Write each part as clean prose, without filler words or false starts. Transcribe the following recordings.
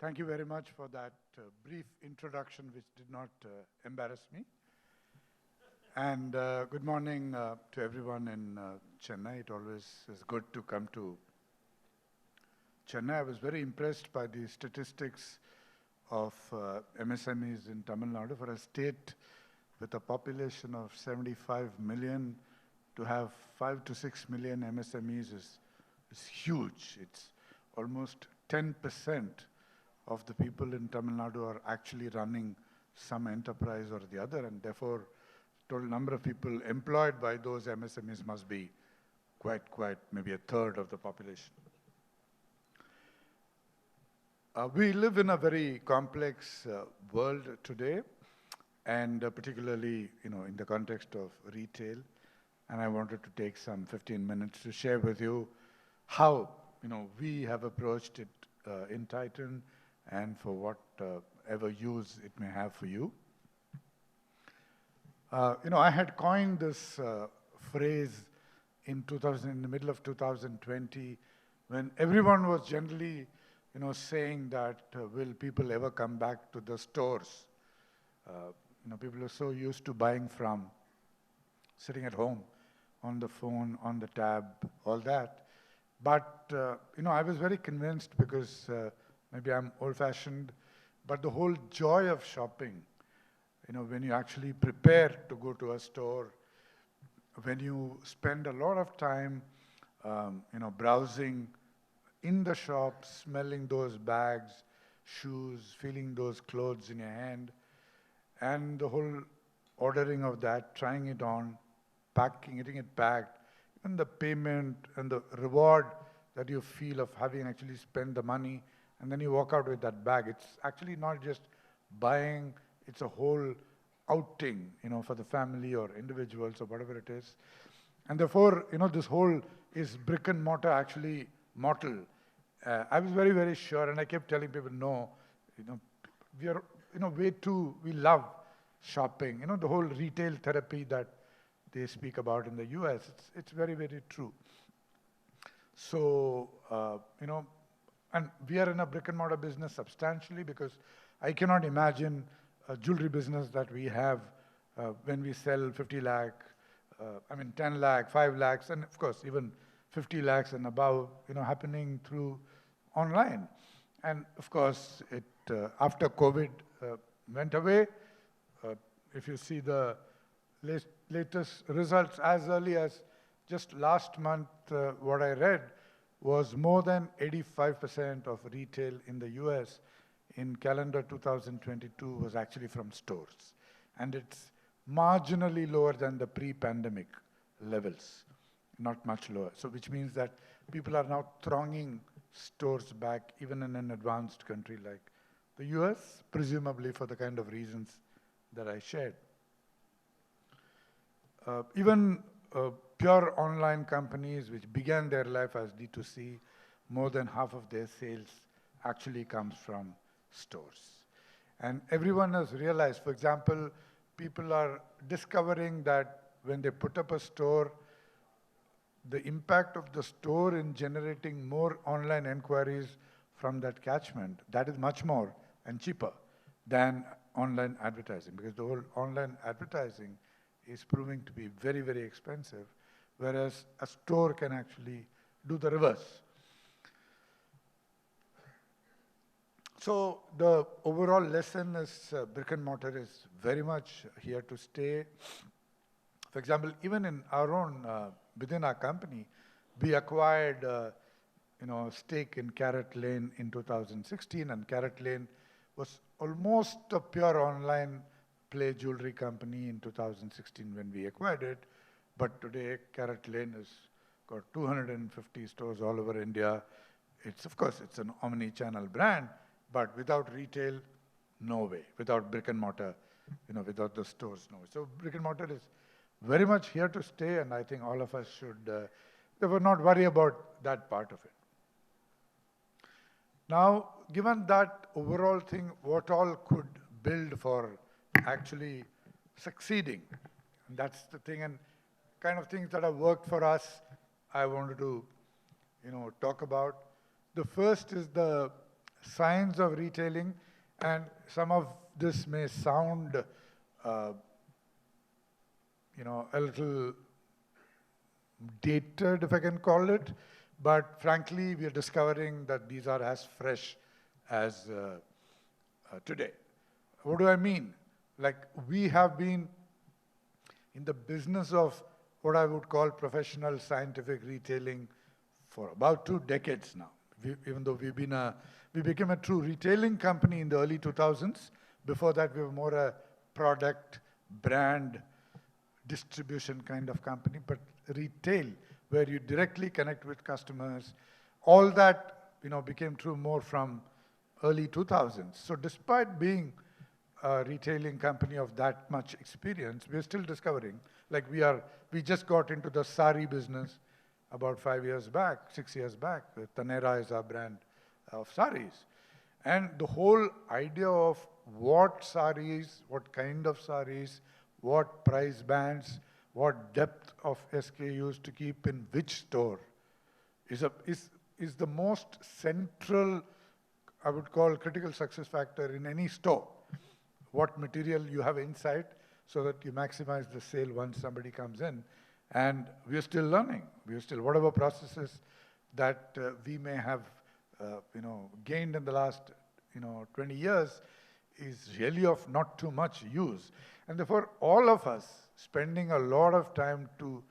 Thank you very much for that brief introduction, which did not embarrass me. And good morning to everyone in Chennai. It always is good to come to Chennai. I was very impressed by the statistics of MSMEs in Tamil Nadu. For a state with a population of 75 million, to have 5 to 6 million MSMEs is huge. It's almost 10% of the people in Tamil Nadu are actually running some enterprise or the other, and therefore total number of people employed by those MSMEs must be quite maybe a third of the population. We live in a very complex world today, and particularly in the context of retail. And I wanted to take some 15 minutes to share with you how we have approached it in Titan and for whatever use it may have for you. I had coined this phrase in the middle of 2020, when everyone was generally saying that will people ever come back to the stores? People are so used to buying from sitting at home on the phone, on the tab, all that. But I was very convinced, because maybe I'm old-fashioned, but the whole joy of shopping, when you actually prepare to go to a store, when you spend a lot of time, browsing in the shop, smelling those bags, shoes, feeling those clothes in your hand, and the whole ordering of that, trying it on, packing, getting it packed, and the payment and the reward that you feel of having actually spent the money, and then you walk out with that bag. It's actually not just buying, it's a whole outing, for the family or individuals or whatever it is. And therefore, this whole is brick and mortar actually mortal. I was very, very sure, and I kept telling people, no, we are, we love shopping. The whole retail therapy that they speak about in the US, it's very, very true. So, and we are in a brick and mortar business substantially, because I cannot imagine a jewelry business that we have when we sell 50 lakh, 10 lakh, 5 lakhs, and of course even 50 lakhs and above, happening through online. And of course, it after COVID went away, if you see the latest results as early as just last month, what I read was more than 85% of retail in the US in calendar 2022 was actually from stores. And it's marginally lower than the pre-pandemic levels, not much lower. So which means that people are now thronging stores back, even in an advanced country like the US, presumably for the kind of reasons that I shared. Even pure online companies which began their life as D2C, more than half of their sales actually comes from stores. And everyone has realized, for example, people are discovering that when they put up a store, the impact of the store in generating more online inquiries from that catchment, that is much more and cheaper than online advertising, because the whole online advertising is proving to be very, very expensive, whereas a store can actually do the reverse. So the overall lesson is brick and mortar is very much here to stay. For example, even in our own, within our company, we acquired a stake in CaratLane in 2016, and CaratLane was almost a pure online play jewelry company in 2016 when we acquired it. But today, CaratLane has got 250 stores all over India. Of course, it's an Omnichannel brand, but without retail, no way. Without brick and mortar, without the stores, no way. So brick and mortar is very much here to stay, and I think all of us should not worry about that part of it. Now, given that overall thing, what all could build for actually succeeding? And that's the thing, and kind of things that have worked for us, I wanted to talk about. The first is the science of retailing, and some of this may sound, uh, a little dated, if I can call it, but frankly, we are discovering that these are as fresh as today. What do I mean? Like, we have been in the business of what I would call professional scientific retailing for about 2 decades now. Even though we became a true retailing company in the early 2000s. Before that, we were more a product, brand, distribution kind of company, but retail, where you directly connect with customers, all that, became true more from early 2000s. So despite being a retailing company of that much experience, we're still discovering, like we just got into the sari business about 5 years back, 6 years back. Tanera is our brand of saris. And the whole idea of what saris, what kind of saris, what price bands, what depth of SKUs to keep in which store is the most central, I would call, critical success factor in any store. What material you have inside so that you maximize the sale once somebody comes in. And we're still learning. Whatever processes that we may have, gained in the last, 20 years is really of not too much use. And therefore, all of us spending a lot of time to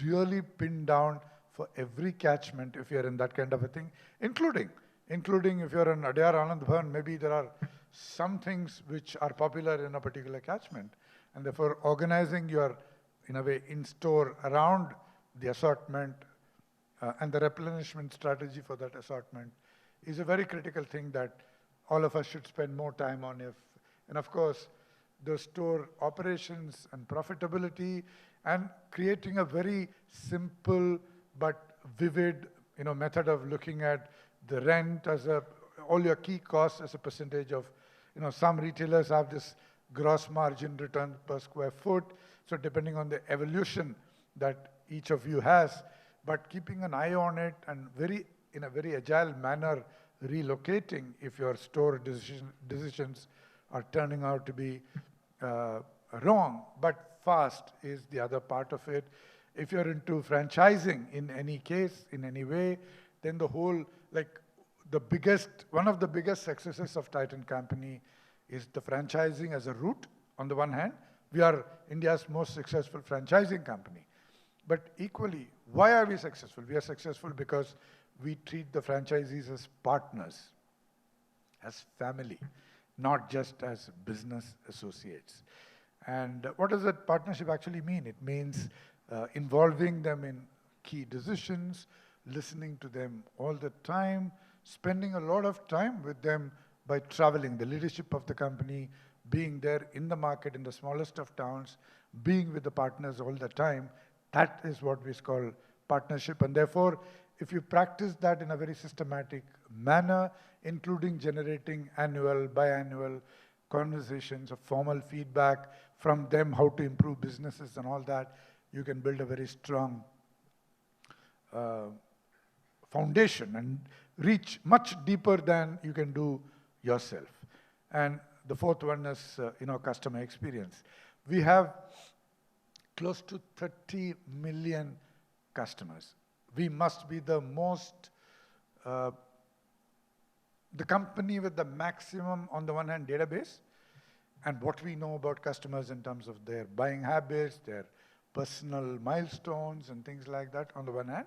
really pin down for every catchment, if you're in that kind of a thing, including if you're in Adyar Anand Bhavan, maybe there are some things which are popular in a particular catchment. And therefore, organizing your, in a way, in-store around the assortment and the replenishment strategy for that assortment is a very critical thing that all of us should spend more time on. And of course, the store operations and profitability and creating a very simple but vivid, method of looking at the rent as all your key costs as a percentage of, some retailers have this gross margin return per square foot. So depending on the evolution that each of you has, but keeping an eye on it and in a very agile manner, relocating if your store decisions are turning out to be wrong, but fast is the other part of it. If you're into franchising in any case, in any way, then the whole, one of the biggest successes of Titan Company is the franchising as a route. On the one hand, we are India's most successful franchising company. But equally, why are we successful? We are successful because we treat the franchisees as partners, as family, not just as business associates. And what does that partnership actually mean? It means involving them in key decisions, listening to them all the time, spending a lot of time with them by traveling, the leadership of the company, being there in the market in the smallest of towns, being with the partners all the time. That is what we call partnership. And therefore, if you practice that in a very systematic manner, including generating annual, biannual conversations of formal feedback from them, how to improve businesses and all that, you can build a very strong foundation and reach much deeper than you can do yourself. And the fourth one is, customer experience. We have close to 30 million customers. We must be the company with the maximum, on the one hand, database, and what we know about customers in terms of their buying habits, their personal milestones and things like that, on the one hand.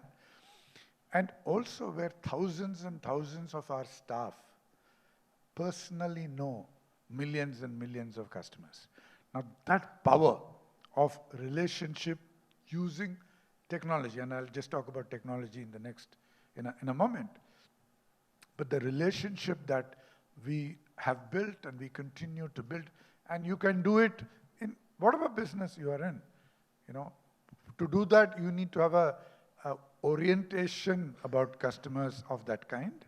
And also where thousands and thousands of our staff personally know millions and millions of customers. Now that power of relationship using technology, and I'll just talk about technology in a moment, but the relationship that we have built and we continue to build, and you can do it in whatever business you are in. To do that, you need to have a orientation about customers of that kind.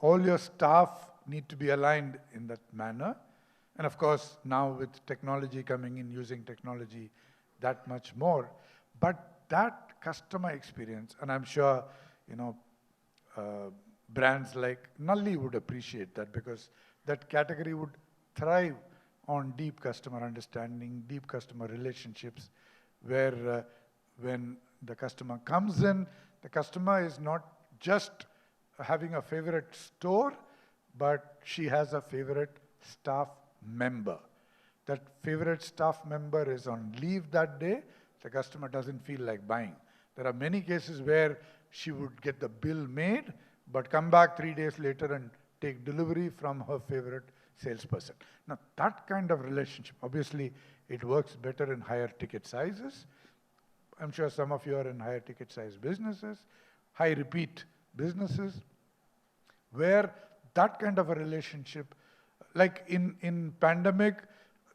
All your staff need to be aligned in that manner. And of course, now with technology coming in, using technology that much more. But that customer experience, and I'm sure, brands like Nalli would appreciate that, because that category would thrive on deep customer understanding, deep customer relationships, where when the customer comes in, the customer is not just having a favorite store, but she has a favorite staff member. That favorite staff member is on leave that day, the customer doesn't feel like buying. There are many cases where she would get the bill made, but come back 3 days later and take delivery from her favorite salesperson. Now, that kind of relationship, obviously, it works better in higher ticket sizes. I'm sure some of you are in higher ticket size businesses, high repeat businesses, where that kind of a relationship, like in pandemic,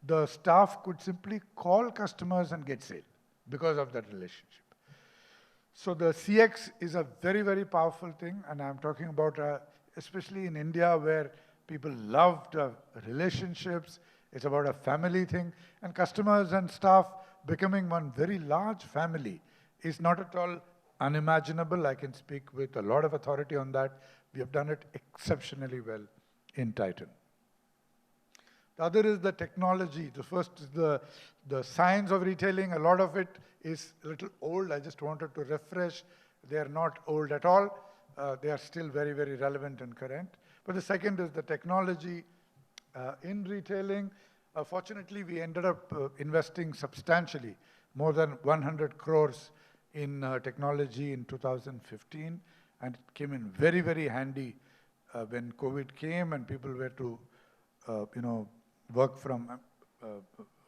the staff could simply call customers and get sale because of that relationship. So the CX is a very, very powerful thing, and I'm talking about, especially in India, where people love relationships. It's about a family thing, and customers and staff becoming one very large family is not at all unimaginable. I can speak with a lot of authority on that. We have done it exceptionally well in Titan. The other is the technology. The first is the science of retailing. A lot of it is a little old. I just wanted to refresh. They are not old at all. They are still very, very relevant and current. But the second is the technology in retailing. Fortunately, we ended up investing substantially, more than 100 crores in technology in 2015. And it came in very, very handy when COVID came and people were to,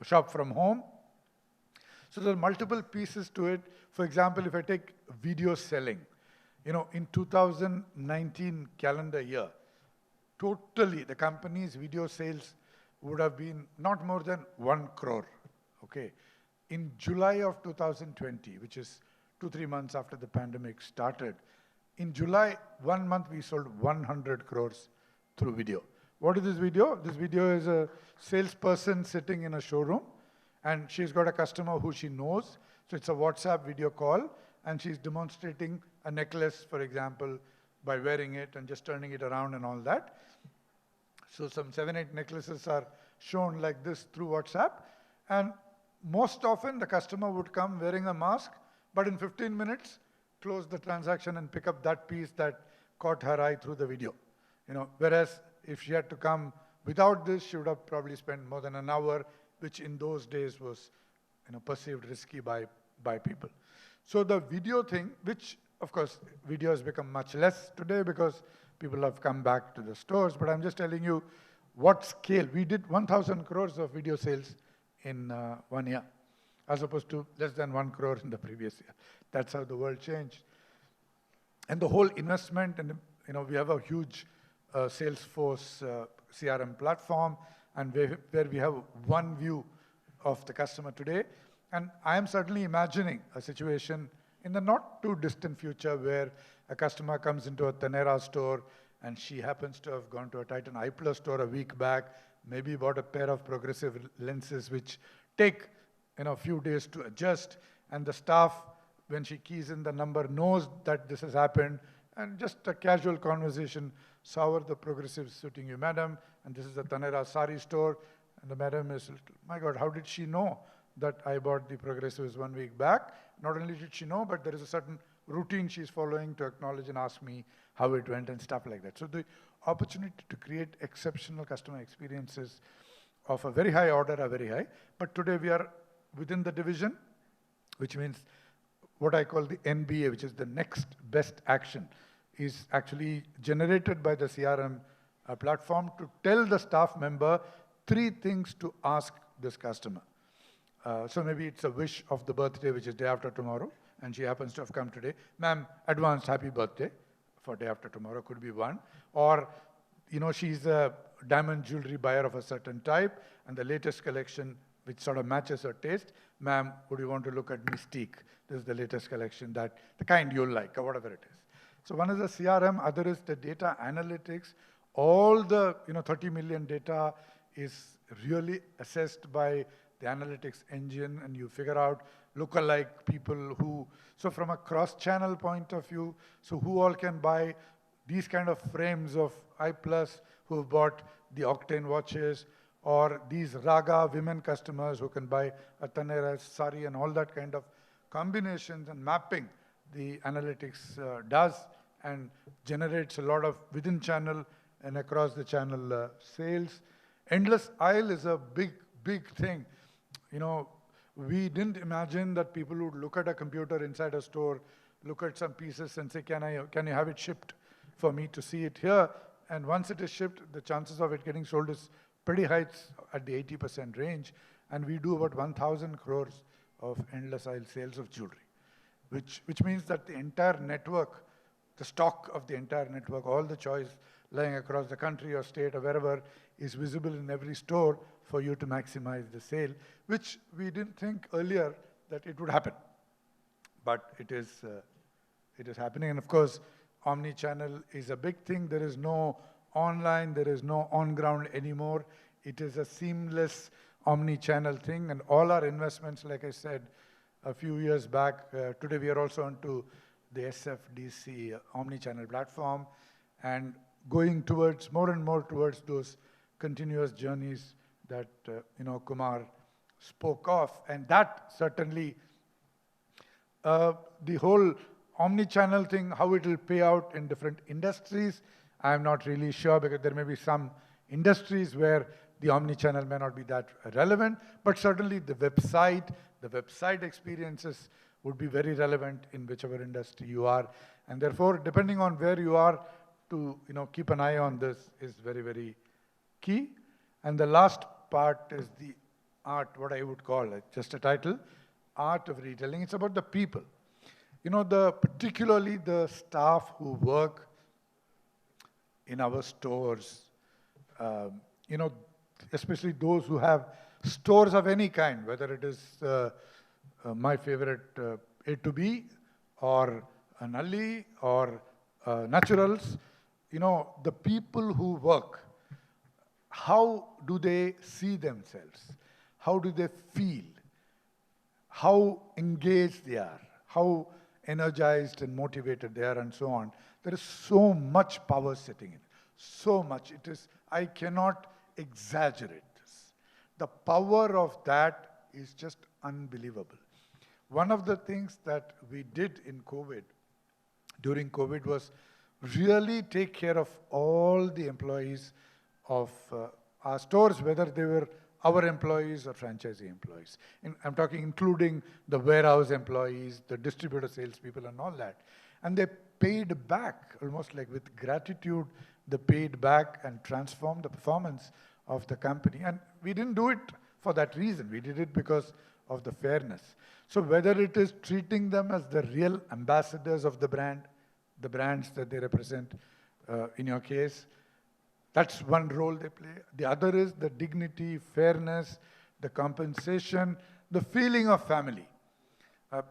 shop from home. So there are multiple pieces to it. For example, if I take video selling, in 2019 calendar year, totally the company's video sales would have been not more than 1 crore, okay? In July of 2020, which is 2-3 months after the pandemic started, in July, 1 month we sold 100 crores through video. What is this video? This video is a salesperson sitting in a showroom, and she's got a customer who she knows. So it's a WhatsApp video call, and she's demonstrating a necklace, for example, by wearing it and just turning it around and all that. So some 7-8 necklaces are shown like this through WhatsApp. And most often the customer would come wearing a mask, but in 15 minutes, close the transaction and pick up that piece that caught her eye through the video. Whereas if she had to come without this, she would have probably spent more than an hour, which in those days was perceived risky by people. So the video thing, which of course video has become much less today because people have come back to the stores, but I'm just telling you what scale. We did 1,000 crores of video sales in 1 year, as opposed to less than 1 crore in the previous year. That's how the world changed. And the whole investment, and we have a huge Salesforce CRM platform, and where we have one view of the customer today. And I am certainly imagining a situation in the not too distant future where a customer comes into a Taneira store and she happens to have gone to a Titan Eye Plus store a week back, maybe bought a pair of progressive lenses which take a few days to adjust, and the staff, when she keys in the number, knows that this has happened, and just a casual conversation, "How are the progressives suiting you, madam?" And this is a Taneira sari store, and the madam is, "My God, how did she know that I bought the progressives 1 week back?" Not only did she know, but there is a certain routine she's following to acknowledge and ask me how it went and stuff like that. So the opportunity to create exceptional customer experiences of a very high order are very high. But today we are within the division, which means what I call the NBA, which is the next best action, is actually generated by the CRM platform to tell the staff member 3 things to ask this customer. So maybe it's a wish of the birthday, which is day after tomorrow, and she happens to have come today. "Ma'am, advanced happy birthday," for day after tomorrow could be one. Or, she's a diamond jewelry buyer of a certain type, and the latest collection, which sort of matches her taste, "Ma'am, would you want to look at Mystique? This is the latest collection, the kind you'll like," or whatever it is. So one is the CRM, other is the data analytics. All the 30 million data is really assessed by the analytics engine, and you figure out lookalike people who, so from a cross-channel point of view, so who all can buy these kind of frames of I Plus who have bought the Octane watches, or these Raga women customers who can buy a Tanera sari and all that kind of combinations and mapping the analytics does and generates a lot of within channel and across the channel sales. Endless aisle is a big, big thing. You know, we didn't imagine that people would look at a computer inside a store, look at some pieces and say, can you have it shipped for me to see it here? And once it is shipped, the chances of it getting sold is pretty high. It's at the 80% range. And we do about 1,000 crores of endless aisle sales of jewelry, which means that the entire network, the stock of the entire network, all the choice lying across the country or state or wherever is visible in every store for you to maximize the sale, which we didn't think earlier that it would happen. But it is happening. And of course, Omnichannel is a big thing. There is no online, there is no on-ground anymore. It is a seamless Omnichannel thing. And all our investments, like I said a few years back, today we are also onto the SFDC Omnichannel platform and going towards, more and more towards those continuous journeys that Kumar spoke of. And that certainly, the whole Omnichannel thing, how it will pay out in different industries, I'm not really sure, because there may be some industries where the Omnichannel may not be that relevant, but certainly the website experiences would be very relevant in whichever industry you are. And therefore, depending on where you are, to keep an eye on this is very, very key. And the last part is the art, what I would call it, just a title, Art of Retailing. It's about the people. Particularly the staff who work in our stores, especially those who have stores of any kind, whether it is my favorite A to B or an Ali or Naturals, the people who work, how do they see themselves? How do they feel? How engaged they are? How energized and motivated they are, and so on. There is so much power sitting in it. So much. I cannot exaggerate this. The power of that is just unbelievable. One of the things that we did in COVID, during COVID, was really take care of all the employees of our stores, whether they were our employees or franchisee employees. I'm talking including the warehouse employees, the distributor salespeople and all that. And they paid back, almost like with gratitude, they paid back and transformed the performance of the company. And we didn't do it for that reason. We did it because of the fairness. So whether it is treating them as the real ambassadors of the brand, the brands that they represent, in your case, that's one role they play. The other is the dignity, fairness, the compensation, the feeling of family.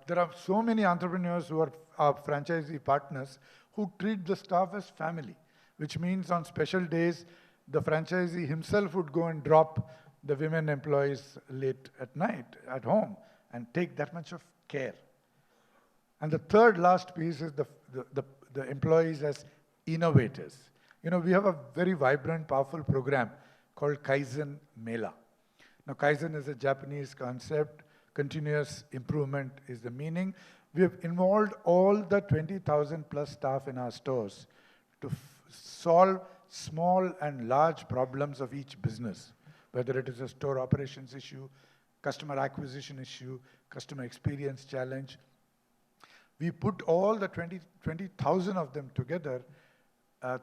There are so many entrepreneurs who are our franchisee partners who treat the staff as family, which means on special days, the franchisee himself would go and drop the women employees late at night at home and take that much of care. And the third last piece is the employees as innovators. We have a very vibrant, powerful program called Kaizen Mela. Now, Kaizen is a Japanese concept. Continuous improvement is the meaning. We have involved all the 20,000 plus staff in our stores to solve small and large problems of each business, whether it is a store operations issue, customer acquisition issue, customer experience challenge. We put all the 20,000 of them together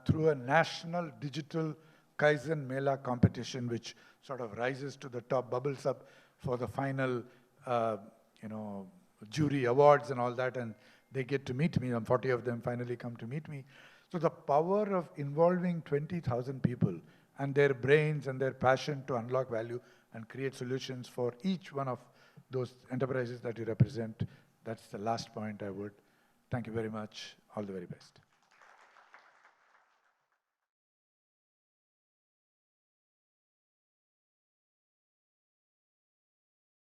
through a national digital Kaizen Mela competition, which sort of rises to the top, bubbles up for the final, jury awards and all that, and they get to meet me, and 40 of them finally come to meet me. So the power of involving 20,000 people and their brains and their passion to unlock value and create solutions for each one of those enterprises that you represent, that's the last point I would. Thank you very much. All the very best.